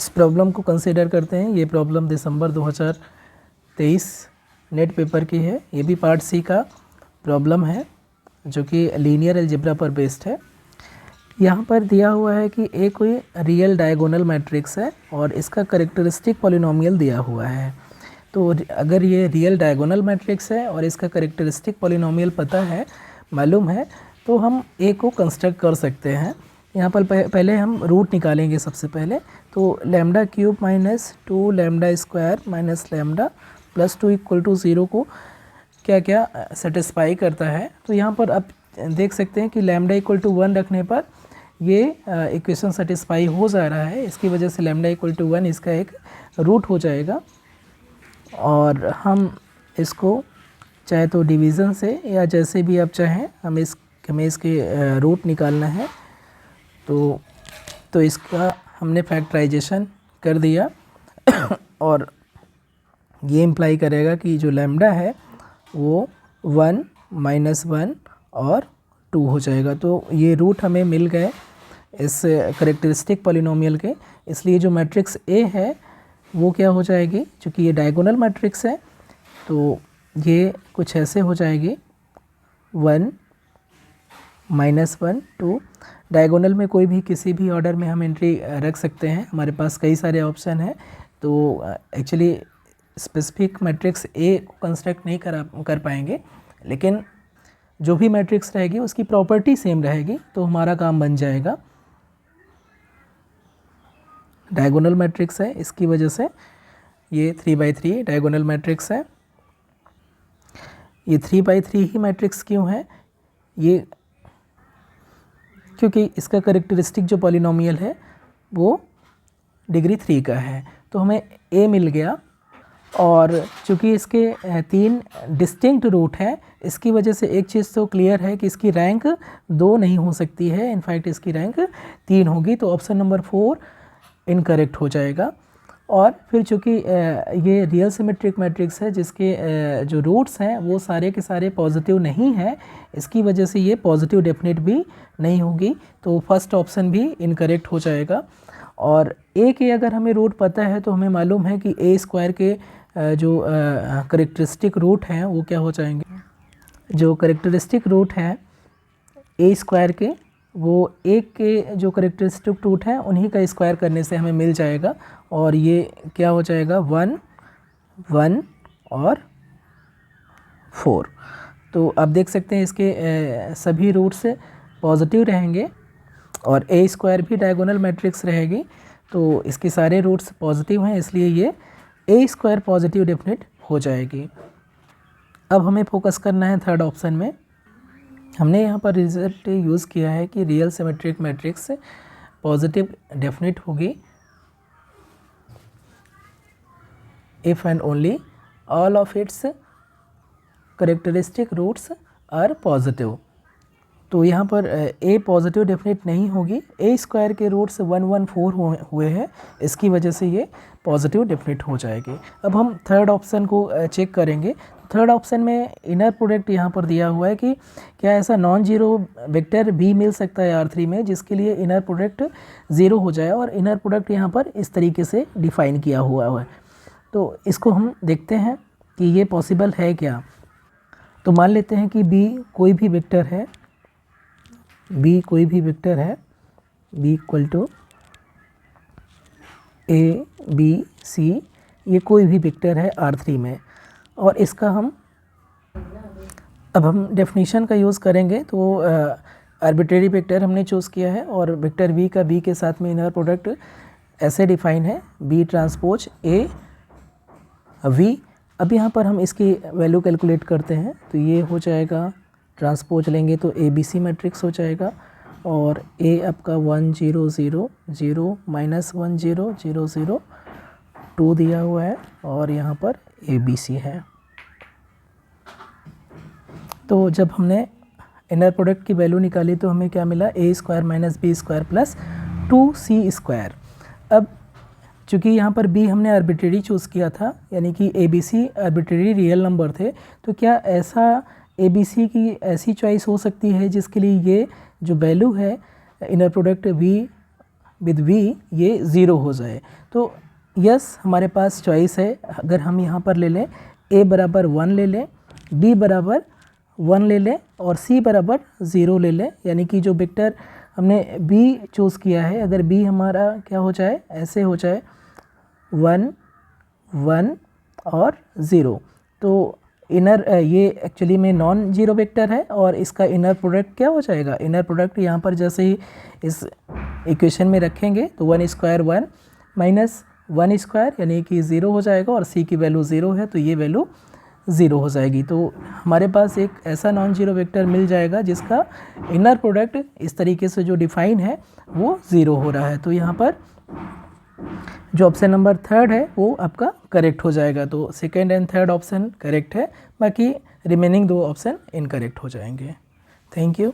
इस प्रॉब्लम को कंसीडर करते हैं। ये प्रॉब्लम दिसंबर 2023 नेट पेपर की है। ये भी पार्ट सी का प्रॉब्लम है जो कि लीनियर अलजेब्रा पर बेस्ड है। यहाँ पर दिया हुआ है कि ए कोई रियल डायगोनल मैट्रिक्स है और इसका करेक्टरिस्टिक पॉलिनोमियल दिया हुआ है। तो अगर ये रियल डायगोनल मैट्रिक्स है और इसका करेक्टरिस्टिक पॉलिनोमियल पता है, मालूम है, तो हम ए को कंस्ट्रक्ट कर सकते हैं। यहाँ पर पहले हम रूट निकालेंगे सबसे पहले। तो lambda cube minus 2 lambda square minus lambda plus 2 equal to 0 को क्या क्या सेटिस्फाई करता है। तो यहाँ पर आप देख सकते हैं कि लैम्डा इक्वल टू 1 रखने पर ये इक्वेशन सेटिस्फाई हो जा रहा है। इसकी वजह से लैम्डा इक्वल टू 1 इसका एक रूट हो जाएगा और हम इसको चाहे तो डिवीज़न से या जैसे भी आप चाहें हमें इसके रूट निकालना है। तो इसका हमने फैक्टराइजेशन कर दिया और ये इम्प्लाई करेगा कि जो लैम्डा है वो 1 माइनस 1 और 2 हो जाएगा। तो ये रूट हमें मिल गए इस करेक्टरिस्टिक पॉलिनोमियल के। इसलिए जो मैट्रिक्स ए है वो क्या हो जाएगी, चूँकि ये डायगोनल मैट्रिक्स है तो ये कुछ ऐसे हो जाएगी 1 माइनस 1 2। डायगोनल में कोई भी किसी भी ऑर्डर में हम एंट्री रख सकते हैं, हमारे पास कई सारे ऑप्शन हैं। तो एक्चुअली स्पेसिफिक मैट्रिक्स ए को कंस्ट्रक्ट नहीं कर पाएंगे, लेकिन जो भी मैट्रिक्स रहेगी उसकी प्रॉपर्टी सेम रहेगी तो हमारा काम बन जाएगा। डायगोनल मैट्रिक्स है, इसकी वजह से ये 3/3 डायगोनल मैट्रिक्स है। ये 3/3 ही मैट्रिक्स क्यों है, ये क्योंकि इसका करेक्टरिस्टिक जो पॉलिनोमियल है वो डिग्री 3 का है। तो हमें ए मिल गया और चूँकि इसके 3 डिस्टिंक्ट रूट हैं, इसकी वजह से एक चीज़ तो क्लियर है कि इसकी रैंक 2 नहीं हो सकती है, इनफैक्ट इसकी रैंक 3 होगी। तो ऑप्शन नंबर 4 इनकरेक्ट हो जाएगा। और फिर चूँकि ये रियल सिमेट्रिक मैट्रिक्स है जिसके जो रूट्स हैं वो सारे के सारे पॉजिटिव नहीं हैं, इसकी वजह से ये पॉजिटिव डेफिनेट भी नहीं होगी। तो फर्स्ट ऑप्शन भी इनकरेक्ट हो जाएगा। और ए के अगर हमें रूट पता है तो हमें मालूम है कि ए स्क्वायर के जो करेक्टरिस्टिक रूट हैं वो क्या हो जाएंगे, जो करेक्टरिस्टिक रूट हैं ए स्क्वायर के, वो एक के जो करेक्टरिस्टिक रूट हैं उन्हीं का स्क्वायर करने से हमें मिल जाएगा। और ये क्या हो जाएगा 1 1 और 4। तो आप देख सकते हैं इसके सभी रूट्स पॉजिटिव रहेंगे और ए स्क्वायर भी डायगोनल मैट्रिक्स रहेगी। तो इसके सारे रूट्स पॉजिटिव हैं, इसलिए ये ए स्क्वायर पॉजिटिव डेफिनेट हो जाएगी। अब हमें फोकस करना है थर्ड ऑप्शन में। हमने यहाँ पर रिजल्ट यूज़ किया है कि real symmetric matrix positive definite होगी if and only all of its characteristic roots are positive. तो यहाँ पर ए पॉजिटिव डेफिनेट नहीं होगी, ए स्क्वायर के रूट्स 1 1 4 हुए हैं, इसकी वजह से ये पॉजिटिव डेफिनेट हो जाएगी। अब हम थर्ड ऑप्शन को चेक करेंगे। थर्ड ऑप्शन में इनर प्रोडक्ट यहाँ पर दिया हुआ है कि क्या ऐसा नॉन जीरो वेक्टर भी मिल सकता है R3 में जिसके लिए इनर प्रोडक्ट 0 हो जाए, और इनर प्रोडक्ट यहाँ पर इस तरीके से डिफ़ाइन किया हुआ है। तो इसको हम देखते हैं कि ये पॉसिबल है क्या। तो मान लेते हैं कि B कोई भी वेक्टर है, B कोई भी वेक्टर है, B equal to A B C, ये कोई भी वेक्टर है R3 में। और इसका अब हम डेफिनेशन का यूज़ करेंगे। तो आर्बिट्रेरी वेक्टर हमने चूज़ किया है और वेक्टर V का B के साथ में इनर प्रोडक्ट ऐसे डिफाइन है B ट्रांसपोज A V। अब यहाँ पर हम इसकी वैल्यू कैलकुलेट करते हैं। तो ये हो जाएगा, ट्रांसपोज लेंगे तो ABC मैट्रिक्स हो जाएगा और A आपका 1 0 0 0 माइनस 1 0 0 0 2 दिया हुआ है और यहाँ पर ABC है। तो जब हमने इनर प्रोडक्ट की वैल्यू निकाली तो हमें क्या मिला, A square minus B square plus 2C square. अब चूँकि यहाँ पर B हमने आर्बिट्रेरी चूज़ किया था, यानी कि ABC आर्बिट्रेरी रियल नंबर थे, तो क्या ऐसा ABC की ऐसी चॉइस हो सकती है जिसके लिए ये जो वैल्यू है inner product V with V ये 0 हो जाए। तो यस हमारे पास चॉइस है। अगर हम यहाँ पर ले लें a बराबर 1 ले लें, b बराबर 1 ले लें और c बराबर 0 ले लें, यानी कि जो वेक्टर हमने b चूज़ किया है, अगर b हमारा क्या हो जाए, ऐसे हो जाए 1 1 और 0, तो इनर ये एक्चुअली में नॉन जीरो वेक्टर है और इसका इनर प्रोडक्ट क्या हो जाएगा, इनर प्रोडक्ट यहाँ पर जैसे ही इस इक्वेशन में रखेंगे तो 1 स्क्वायर 1 माइनस 1 स्क्वायर यानी कि 0 हो जाएगा और c की वैल्यू 0 है तो ये वैल्यू 0 हो जाएगी। तो हमारे पास एक ऐसा नॉन जीरो वेक्टर मिल जाएगा जिसका इनर प्रोडक्ट इस तरीके से जो डिफाइन है वो 0 हो रहा है। तो यहाँ पर जो ऑप्शन नंबर 3 है वो आपका करेक्ट हो जाएगा। तो second and third option correct है, बाकी रिमेनिंग 2 ऑप्शन इनकरेक्ट हो जाएंगे। Thank you.